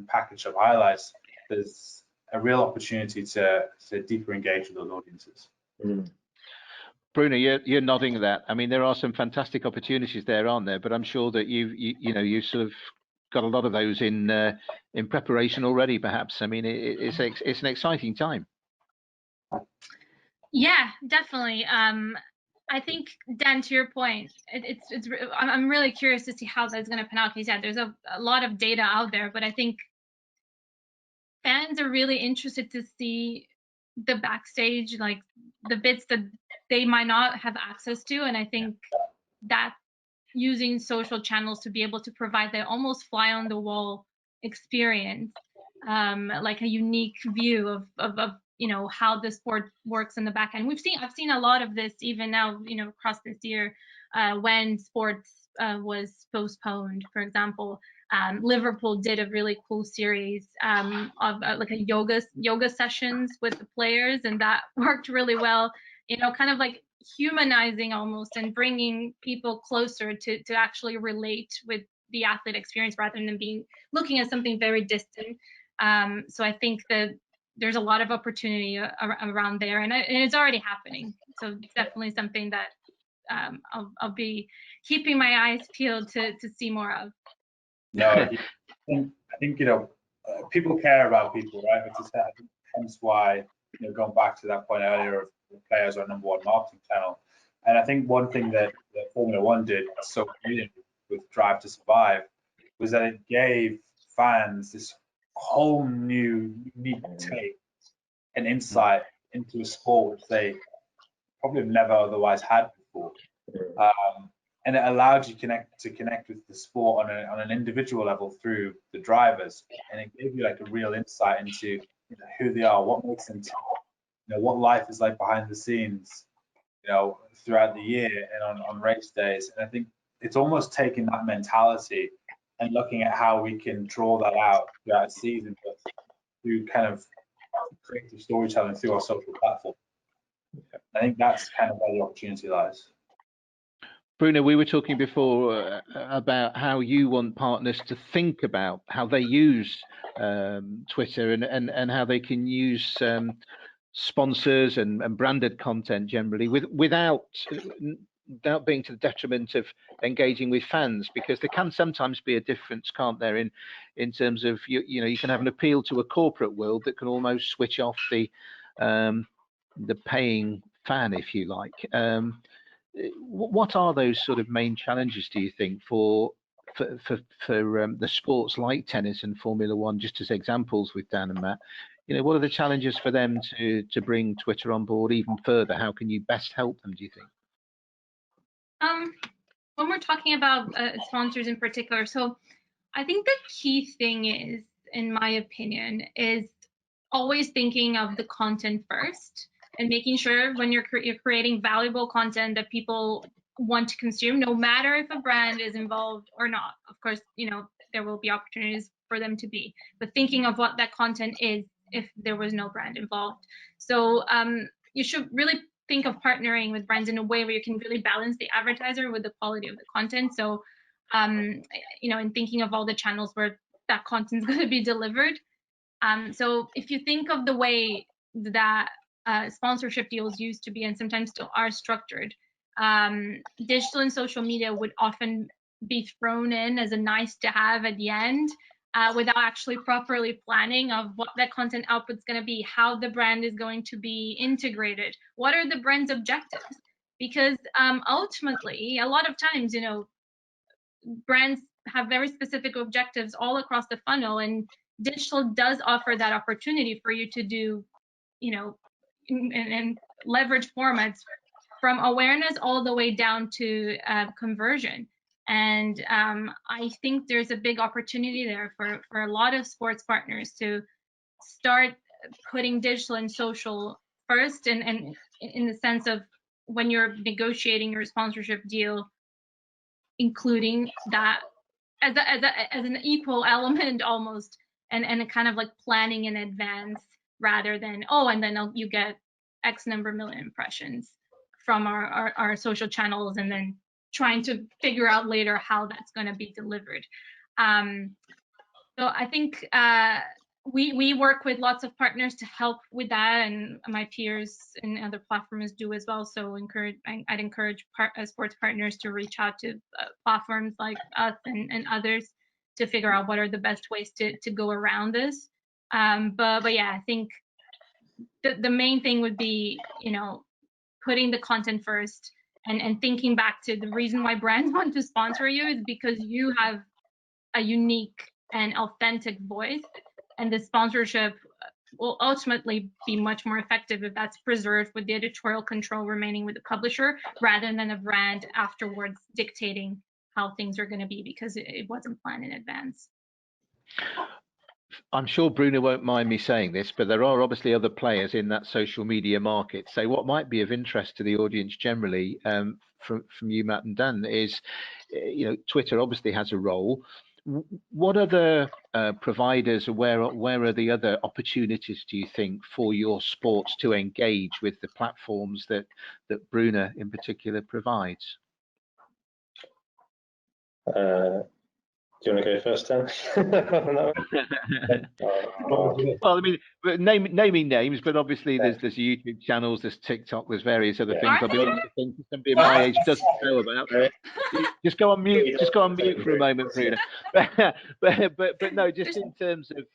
packaged up highlights, there's a real opportunity to deeper engage with those audiences. Bruna, you're nodding at that. I mean, there are some fantastic opportunities there, aren't there? But I'm sure that you've sort of got a lot of those in preparation already, perhaps. I mean, it's an exciting time. Yeah, definitely. I think, Dan, to your point, I'm really curious to see how that's going to pan out. Because yeah, there's a lot of data out there, but I think fans are really interested to see the backstage, like the bits that they might not have access to. And I think that using social channels to be able to provide that almost fly on the wall experience, like a unique view of how the sport works in the back end. I've seen a lot of this even now, across this year, when sports was postponed. For example, Liverpool did a really cool series of like a yoga sessions with the players, and that worked really well. Kind of like humanizing almost, and bringing people closer to actually relate with the athlete experience rather than looking at something very distant. So I think that there's a lot of opportunity around there, and it's already happening. So it's definitely something that I'll be keeping my eyes peeled to see more of. No, I think people care about people, right? Which is hence why going back to that point earlier of the players are number one marketing channel. And I think one thing that Formula One did so brilliantly with Drive to Survive was that it gave fans this whole new unique take and insight into a sport which they probably have never otherwise had before. And it allowed you to connect with the sport on an individual level through the drivers, and it gave you like a real insight into who they are, what makes them tick, what life is like behind the scenes, throughout the year and on race days. And I think it's almost taking that mentality and looking at how we can draw that out throughout a season, but through kind of creative storytelling through our social platform. I think that's kind of where the opportunity lies. Bruna, we were talking before about how you want partners to think about how they use Twitter and how they can use sponsors and branded content generally without being to the detriment of engaging with fans, because there can sometimes be a difference, can't there, in terms of you can have an appeal to a corporate world that can almost switch off the paying fan, if you like. what are those sort of main challenges, do you think, for the sports like tennis and Formula One, just as examples with Dan and Matt? You know, what are the challenges for them to bring Twitter on board even further? How can you best help them, do you think? When we're talking about sponsors in particular, so I think the key thing is, in my opinion, is always thinking of the content first and making sure when you're creating valuable content that people want to consume, no matter if a brand is involved or not. Of course, you know, there will be opportunities for them to be, but thinking of what that content is if there was no brand involved. So you should really think of partnering with brands in a way where you can really balance the advertiser with the quality of the content. So you know, and thinking of all the channels where that content is going to be delivered. So if you think of the way that sponsorship deals used to be and sometimes still are structured, digital and social media would often be thrown in as a nice to have at the end without actually properly planning of what that content output is going to be, how the brand is going to be integrated, what are the brand's objectives. Because ultimately, a lot of times, you know, brands have very specific objectives all across the funnel, and digital does offer that opportunity for you to do, you know, and leverage formats from awareness all the way down to conversion. And I think there's a big opportunity there for a lot of sports partners to start putting digital and social first, and in the sense of when you're negotiating your sponsorship deal, including that as an equal element almost, and a kind of like planning in advance rather than, oh, and then you get X number million impressions from our social channels and then trying to figure out later how that's going to be delivered. So I think we work with lots of partners to help with that, and my peers and other platforms do as well. So I'd encourage sports partners to reach out to platforms like us and others to figure out what are the best ways to go around this. But yeah, I think the main thing would be, you know, putting the content first and thinking back to the reason why brands want to sponsor you is because you have a unique and authentic voice, and the sponsorship will ultimately be much more effective if that's preserved with the editorial control remaining with the publisher rather than a brand afterwards dictating how things are going to be because it wasn't planned in advance. I'm sure Bruna won't mind me saying this, but there are obviously other players in that social media market. So what might be of interest to the audience generally, from you, Matt and Dan, is, you know, Twitter obviously has a role. What other providers, or where are the other opportunities, do you think, for your sports to engage with the platforms that Bruna in particular provides? Do you want to go first, Dan? Well, I mean, naming names, but obviously there's YouTube channels, there's TikTok, there's various other things. I'll be honest, I think somebody of my age doesn't know about. Just go on mute. Just go on mute for a moment, Bruna. but no, just in terms of,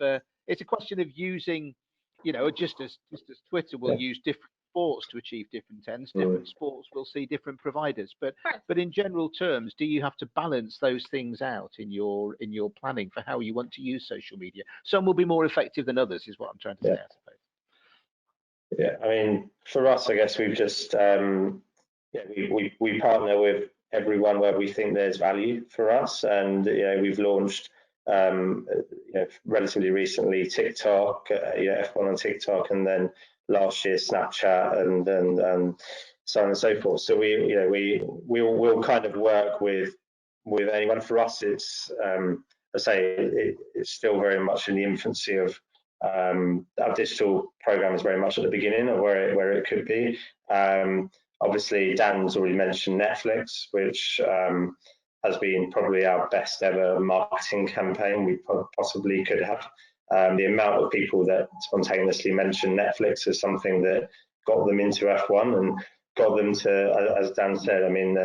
it's a question of using, you know, just as Twitter will use different sports to achieve different ends, different sports will see different providers. But in general terms, do you have to balance those things out in your planning for how you want to use social media? Some will be more effective than others, is what I'm trying to say, I suppose. Yeah, I mean, for us, I guess we've just we partner with everyone where we think there's value for us, and you know, we've launched you know, relatively recently TikTok, F1 on TikTok, and then last year Snapchat, and so on and so forth. So we'll kind of work with anyone. For us, it's I say it's still very much in the infancy of our digital program is very much at the beginning of where it could be. Obviously, Dan's already mentioned Netflix, which has been probably our best ever marketing campaign we possibly could have. The amount of people that spontaneously mentioned Netflix is something that got them into F1 and got them to, as Dan said, I mean,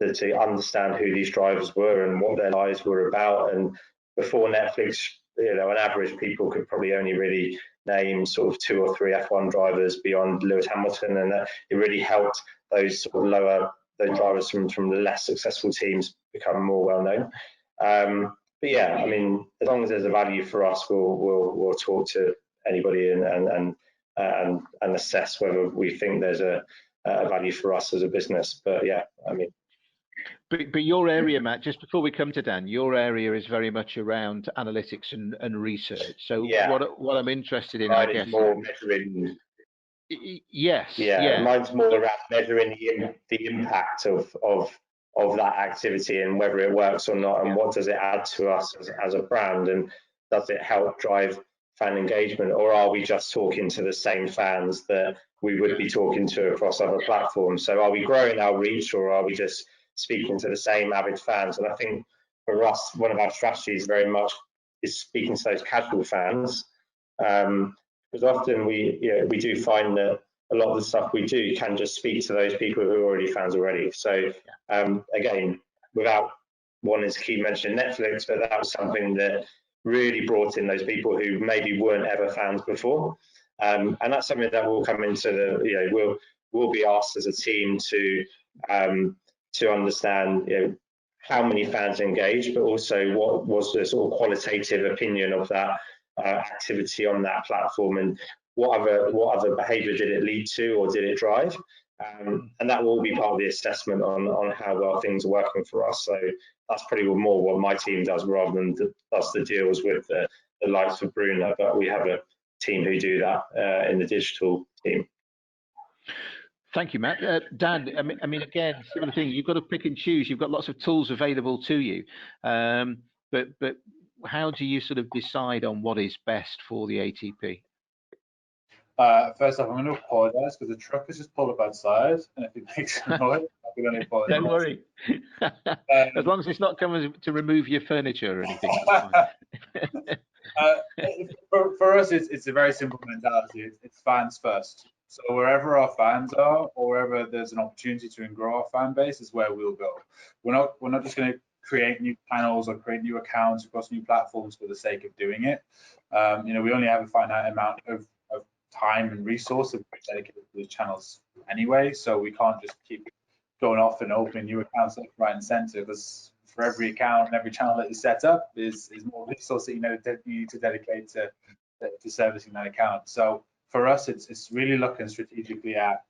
to understand who these drivers were and what their lives were about. And before Netflix, you know, on average, people could probably only really name sort of 2 or 3 F1 drivers beyond Lewis Hamilton, and it really helped those sort of lower those drivers from the less successful teams become more well known. But yeah, I mean, as long as there's a value for us, we'll talk to anybody and assess whether we think there's a value for us as a business. But yeah, I mean. But your area, Matt, just before we come to Dan, your area is very much around analytics and research. So yeah, what I'm interested in, mine I guess, is more measuring. Yes. Yeah, mine's more around measuring the impact of that activity and whether it works or not, and what does it add to us as a brand, and does it help drive fan engagement, or are we just talking to the same fans that we would be talking to across other platforms? So are we growing our reach, or are we just speaking to the same avid fans? And I think for us, one of our strategies very much is speaking to those casual fans, because often we do find that a lot of the stuff we do can just speak to those people who are already fans already. So again, without wanting to keep mentioning Netflix, but that was something that really brought in those people who maybe weren't ever fans before. And that's something that will come into the, we'll be asked as a team to understand, how many fans engage, but also what was the sort of qualitative opinion of that activity on that platform, and what other behaviour did it lead to, or did it drive? And that will all be part of the assessment on how well things are working for us. So that's probably more what my team does, rather than us that deals with the likes of Bruna. But we have a team who do that in the digital team. Thank you, Matt. Dan, I mean, again, similar thing. You've got to pick and choose. You've got lots of tools available to you, but how do you sort of decide on what is best for the ATP? First off, I'm going to apologise because the truck has just pulled up outside, and if it makes a noise, I can only apologise. Don't worry. As long as it's not coming to remove your furniture or anything. For us, it's a very simple mentality. It's fans first. So wherever our fans are, or wherever there's an opportunity to grow our fan base, is where we'll go. We're not just going to create new channels or create new accounts across new platforms for the sake of doing it. We only have a finite amount of time and resource dedicated to these channels anyway, so we can't just keep going off and opening new accounts left, right, and centre, because for every account and every channel that you set up is more resource that you need to dedicate to servicing that account. So for us, it's really looking strategically at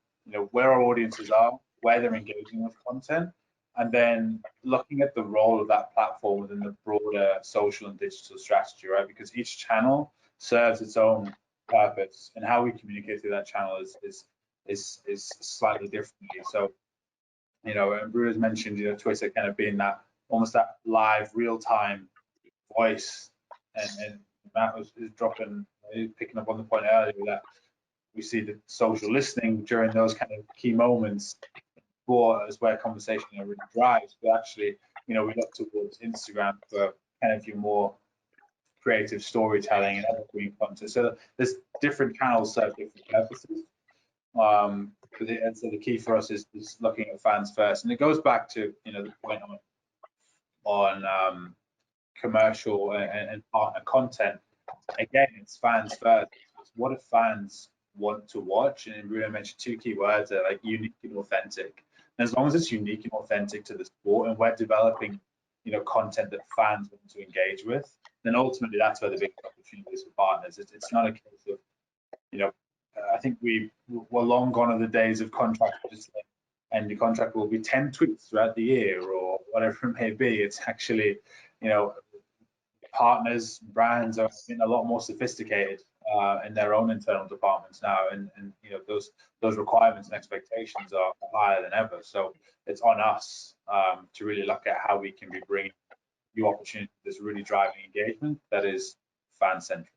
where our audiences are, where they're engaging with content, and then looking at the role of that platform within the broader social and digital strategy, right? Because each channel serves its own purpose, and how we communicate through that channel is slightly differently. So, and Bruna's mentioned, Twitter kind of being that almost that live, real-time voice, and Matt is picking up on the point earlier that we see the social listening during those kind of key moments for us, where conversation really drives. But actually, we look towards Instagram for kind of your more creative storytelling and evergreen content. So there's different channels serve different purposes. And so the key for us is looking at fans first, and it goes back to the point on commercial and partner content. Again, it's fans first. It's what do fans want to watch? And Bruna mentioned two key words that are like unique and authentic. And as long as it's unique and authentic to the sport, and we're developing content that fans want to engage with, then ultimately that's where the big opportunity is for partners. It's not a case of I think we're long gone are the days of contracts just and the contract will be 10 tweets throughout the year or whatever it may be. It's actually partners, brands are being a lot more sophisticated in their own internal departments now, and those requirements and expectations are higher than ever. So it's on us to really look at how we can be bringing new opportunities that's really driving engagement that is fan-centric.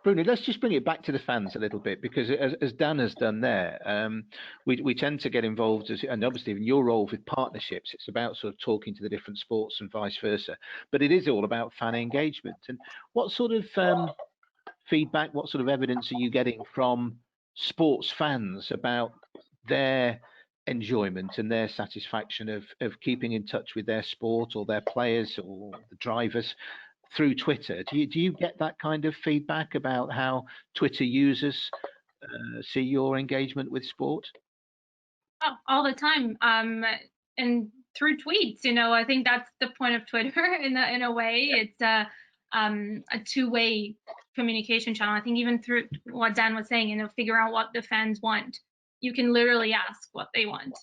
Bruna, let's just bring it back to the fans a little bit, because as Dan has done there, we tend to get involved, and obviously in your role with partnerships, it's about sort of talking to the different sports and vice versa, but it is all about fan engagement. And what sort of feedback, what sort of evidence are you getting from sports fans about their enjoyment and their satisfaction of keeping in touch with their sport or their players or the drivers through Twitter? Do you get that kind of feedback about how Twitter users see your engagement with sport? Oh, all the time. And through tweets, I think that's the point of Twitter in a way. It's a two-way communication channel. I think even through what Dan was saying, figure out what the fans want. You can literally ask what they want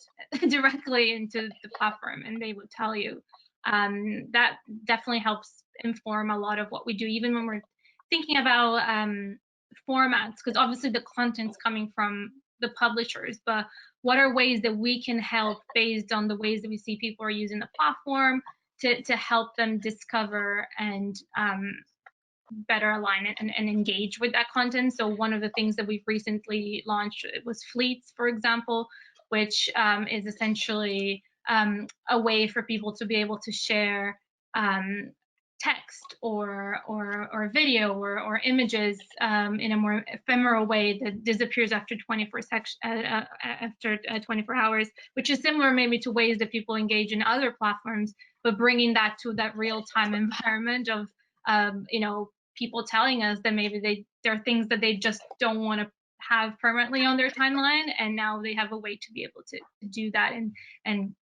directly into the platform, and they would tell you. That definitely helps inform a lot of what we do, even when we're thinking about formats, because obviously the content's coming from the publishers, but what are ways that we can help based on the ways that we see people are using the platform to help them discover and better align and engage with that content. So one of the things that we've recently launched was Fleets, for example, which is essentially a way for people to be able to share text or video or images in a more ephemeral way that disappears after 24 hours, which is similar maybe to ways that people engage in other platforms, but bringing that to that real-time environment of people telling us that maybe there are things that they just don't want to have permanently on their timeline, and now they have a way to be able to do that and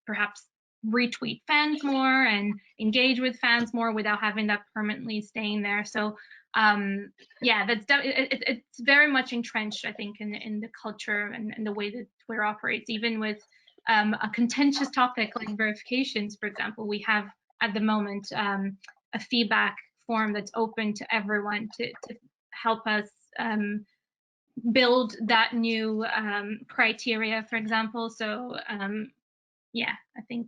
perhaps retweet fans more and engage with fans more without having that permanently staying there. So yeah, it's very much entrenched, I think, in the culture and the way that Twitter operates. Even with a contentious topic like verifications, for example, we have at the moment a feedback form that's open to everyone to help us build that new criteria, for example. So yeah, I think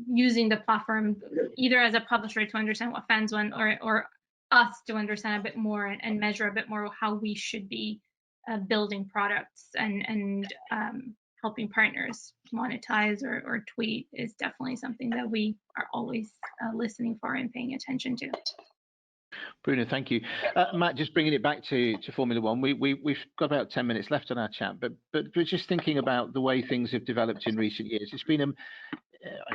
using the platform either as a publisher to understand what fans want, or us to understand a bit more and measure a bit more how we should be building products and helping partners monetize or tweet is definitely something that we are always listening for and paying attention to. Bruna, thank you. Matt, just bringing it back to Formula One, we've got about 10 minutes left on our chat, but just thinking about the way things have developed in recent years, it's been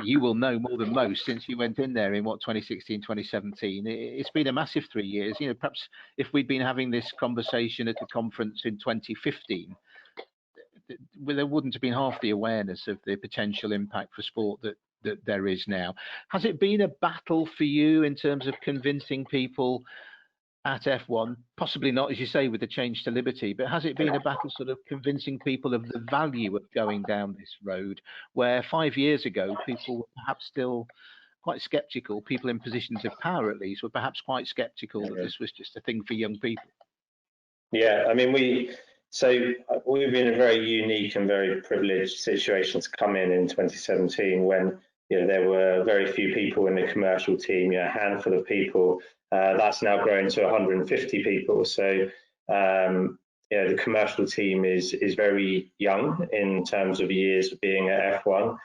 you will know more than most since you went in there in 2016, 2017. It's been a massive 3 years. Perhaps if we'd been having this conversation at the conference in 2015, there wouldn't have been half the awareness of the potential impact for sport that there is now. Has it been a battle for you in terms of convincing people at F1, possibly not, as you say, with the change to Liberty, but has it been a battle sort of convincing people of the value of going down this road, where 5 years ago people were perhaps still quite skeptical, people in positions of power at least were perhaps quite skeptical that this was just a thing for young people? Yeah, I mean, we've been in a very unique and very privileged situation to come in 2017 when there were very few people in the commercial team, a handful of people. That's now grown to 150 people. So the commercial team is very young in terms of years of being at F1,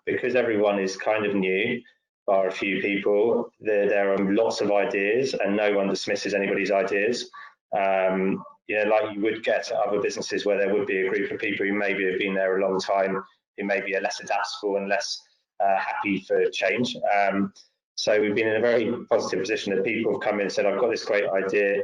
because everyone is kind of new. Bar a few people, there are lots of ideas, and no one dismisses anybody's ideas. Like you would get at other businesses where there would be a group of people who maybe have been there a long time, who maybe are less adaptable and less happy for change. So we've been in a very positive position that people have come in and said, I've got this great idea.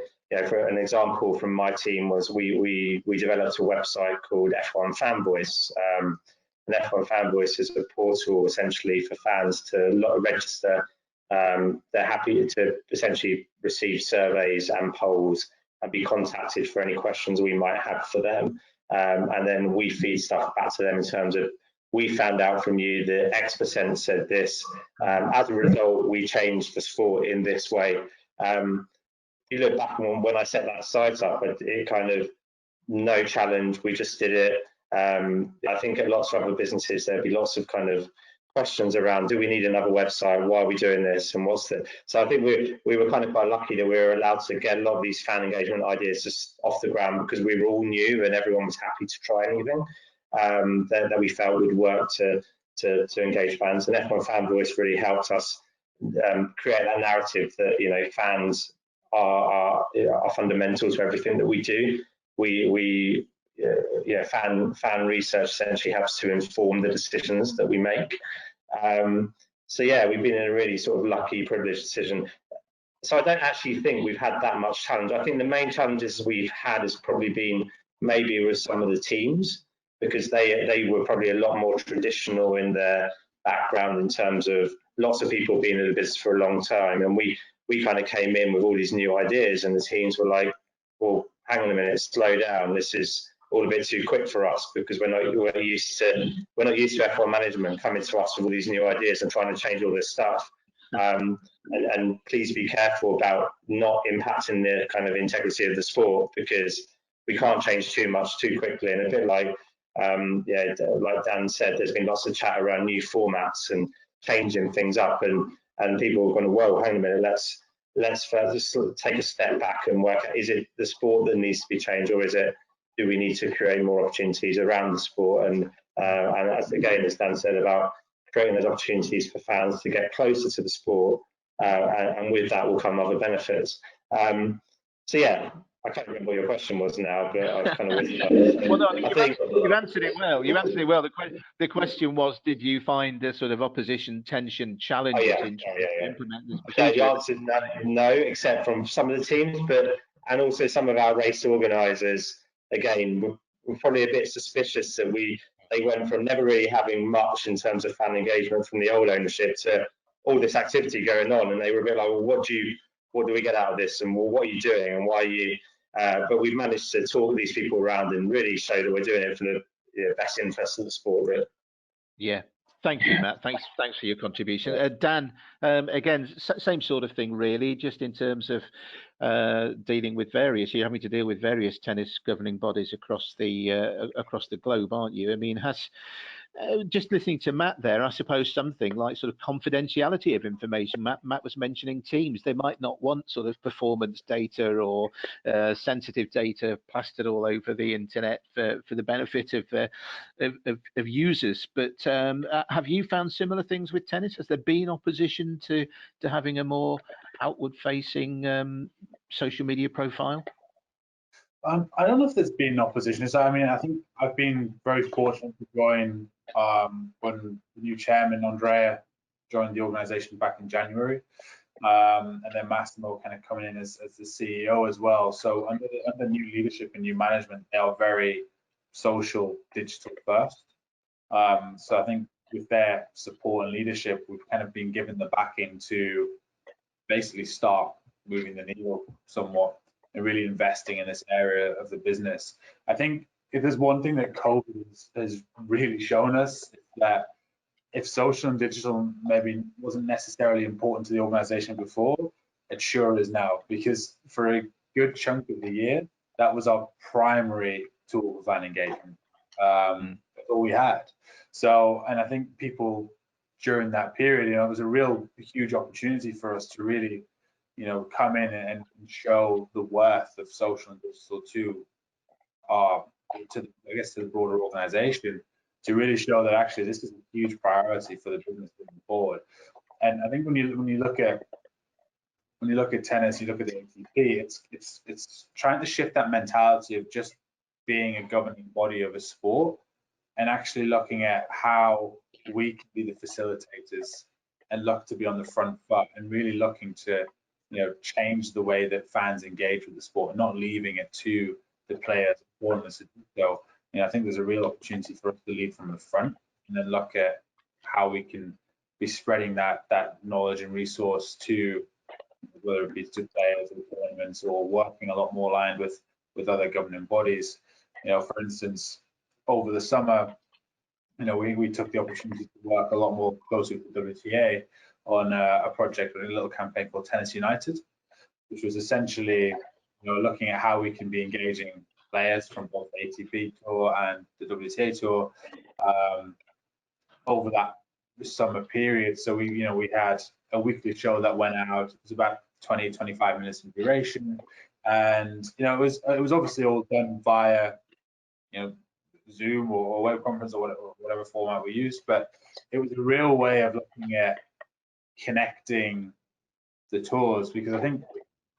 For an example from my team was we developed a website called F1 Fanvoice. And F1 Fanvoice is a portal essentially for fans to register. They're happy to essentially receive surveys and polls and be contacted for any questions we might have for them. And then we feed stuff back to them in terms of, we found out from you that X% said this. As a result, we changed the sport in this way. You look back on when I set that site up, it kind of no challenge. We just did it. I think at lots of other businesses, there'd be lots of kind of questions around, do we need another website? Why are we doing this? And what's the, so I think we were kind of quite lucky that we were allowed to get a lot of these fan engagement ideas just off the ground, because we were all new and everyone was happy to try anything that we felt would work to engage fans. And F1 Fan Voice really helped us create that narrative that fans are fundamental to everything that we do. Fan research essentially helps to inform the decisions that we make. So yeah, we've been in a really sort of lucky, privileged decision. So I don't actually think we've had that much challenge. I think the main challenges we've had has probably been maybe with some of the teams. because they were probably a lot more traditional in their background in terms of lots of people being in the business for a long time, and we kind of came in with all these new ideas, and the teams were like, well, hang on a minute, slow down, this is all a bit too quick for us, because we're not used to F1 management coming to us with all these new ideas and trying to change all this stuff. And please be careful about not impacting the kind of integrity of the sport, because we can't change too much too quickly. And a bit like like Dan said, there's been lots of chat around new formats and changing things up, and people are going, whoa, hang on a minute, let's first sort of take a step back and work out, is it the sport that needs to be changed, or do we need to create more opportunities around the sport? And as Dan said, about creating those opportunities for fans to get closer to the sport, and with that will come other benefits. So yeah, I can't remember what your question was now, but I've kind of well, no, you've answered it well. You answered it well. The question was, did you find the sort of opposition tension challenges in trying to implement this procedure? The answer is no, except from some of the teams, and also some of our race organisers. Again, we're probably a bit suspicious that they went from never really having much in terms of fan engagement from the old ownership to all this activity going on, and they were a bit like, well, what do we get out of this, and well, what are you doing, and why are you? But we've managed to talk these people around and really show that we're doing it for the best interest of the sport, really. Yeah. Thank you, Matt. Thanks for your contribution. Dan, again, same sort of thing, really, just in terms of you're having to deal with various tennis governing bodies across the globe, aren't you? I mean, just listening to Matt there, I suppose something like sort of confidentiality of information. Matt was mentioning teams. They might not want sort of performance data or sensitive data plastered all over the internet for the benefit of users. But have you found similar things with tennis? Has there been opposition to having a more outward-facing social media profile? I don't know if there's been opposition. So, I mean, I think I've been very fortunate to join when the new chairman, Andrea, joined the organisation back in January, and then Massimo kind of coming in as the CEO as well. So under new leadership and new management, they are very social, digital first. So I think with their support and leadership, we've kind of been given the backing to basically start moving the needle somewhat and really investing in this area of the business. I think if there's one thing that COVID has really shown us, is that if social and digital maybe wasn't necessarily important to the organization before, it sure is now, because for a good chunk of the year, that was our primary tool for fan engagement. That's all we had. So, and I think people during that period, it was a huge opportunity for us to really come in and show the worth of social and digital to the broader organization, to really show that actually this is a huge priority for the business moving forward. And I think when you look at tennis, you look at the ATP, it's trying to shift that mentality of just being a governing body of a sport, and actually looking at how we can be the facilitators and look to be on the front foot, and really looking to change the way that fans engage with the sport, and not leaving it to the players and tournaments to do so. I think there's a real opportunity for us to lead from the front, and then look at how we can be spreading that knowledge and resource to, whether it be to players or tournaments, or working a lot more aligned with other governing bodies. For instance, over the summer, we took the opportunity to work a lot more closely with the WTA on a project, a little campaign called Tennis United, which was essentially looking at how we can be engaging players from both the ATP Tour and the WTA Tour over that summer period. So we had a weekly show that went out. It was about 20-25 minutes in duration, and it was obviously all done via Zoom or web conference or whatever format we used, but it was a real way of looking at connecting the tours, because I think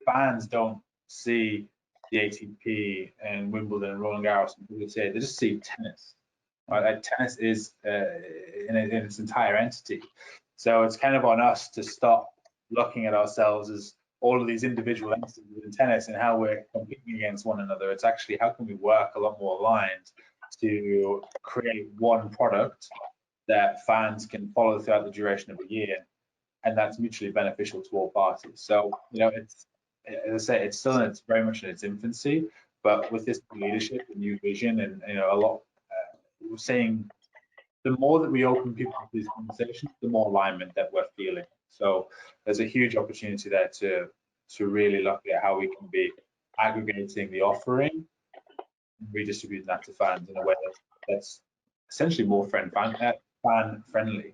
fans don't see the ATP and Wimbledon and Roland Garros and WTA, they just see tennis. Right? Like, tennis is in its entire entity. So it's kind of on us to stop looking at ourselves as all of these individual entities within tennis and how we're competing against one another. It's actually, how can we work a lot more aligned to create one product that fans can follow throughout the duration of a year, and that's mutually beneficial to all parties. So, you know, it's, as I say, it's still very much in its infancy, but with this leadership and new vision, and you know, a lot, we're seeing the more that we open people to these conversations, the more alignment that we're feeling. So there's a huge opportunity there to really look at how we can be aggregating the offering and redistributing that to fans in a way that's essentially more fan friendly.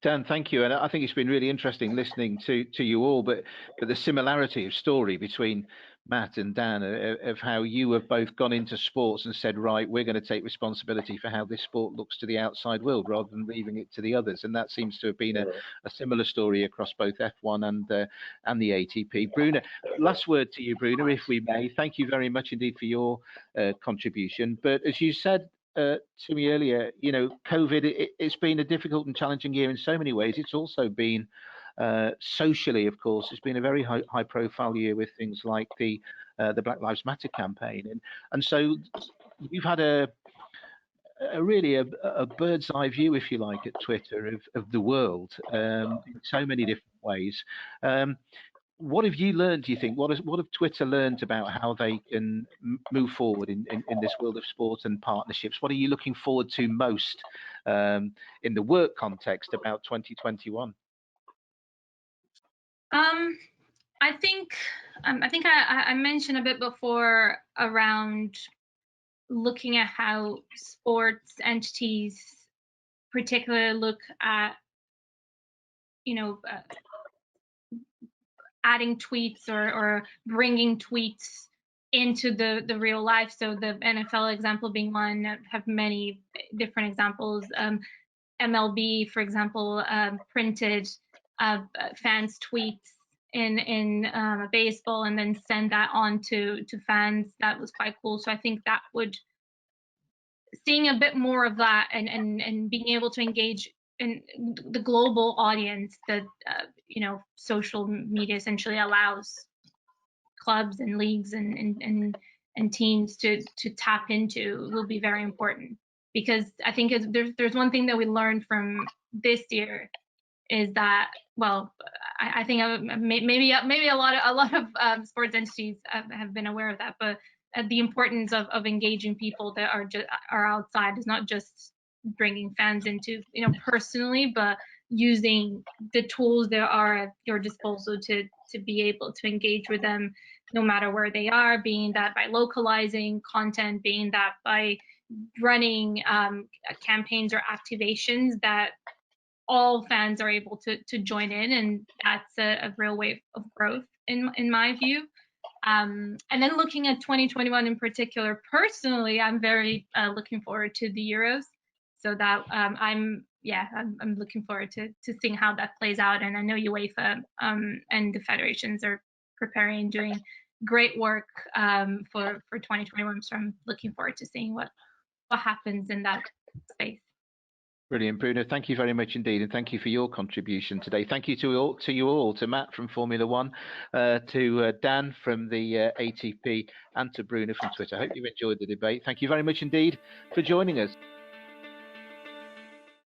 Dan, thank you. And I think it's been really interesting listening to you all, but the similarity of story between Matt and Dan of how you have both gone into sports and said, right, we're going to take responsibility for how this sport looks to the outside world rather than leaving it to the others. And that seems to have been a similar story across both F1 and the ATP. Bruna, last word to you, Bruna, if we may. Thank you very much indeed for your contribution. But as you said to me earlier, you know, COVID, it's been a difficult and challenging year in so many ways. It's also been socially, of course, it's been a very high profile year with things like the Black Lives Matter campaign. And so you've had a really a bird's eye view, if you like, at Twitter of the world in so many different ways. What have you learned, do you think? What have Twitter learned about how they can move forward in this world of sport and partnerships? What are you looking forward to most in the work context about 2021? I think I mentioned a bit before around looking at how sports entities particularly look at, you know, adding tweets or bringing tweets into the real life. So the NFL example being one, have many different examples. MLB, for example, printed fans' tweets in baseball and then send that on to fans. That was quite cool. So I think that would, seeing a bit more of that and being able to engage in the global audience that you know, social media essentially allows clubs and leagues and teams to tap into will be very important. Because I think there's one thing that we learned from this year is that, well, I think maybe a lot of sports entities have been aware of that, but the importance of engaging people that are outside is not just bringing fans into, you know, personally, but using the tools that are at your disposal to be able to engage with them no matter where they are, being that by localizing content, being that by running campaigns or activations that all fans are able to join in, and that's a real way of growth in my view. And then looking at 2021 in particular, personally, I'm very looking forward to the Euros. So that I'm looking forward to seeing how that plays out. And I know UEFA and the federations are preparing and doing great work for 2021. So I'm looking forward to seeing what happens in that space. Brilliant, Bruna. Thank you very much indeed, and thank you for your contribution today. Thank you to you all, to Matt from Formula One, to Dan from the ATP, and to Bruna from Twitter. I hope you enjoyed the debate. Thank you very much indeed for joining us.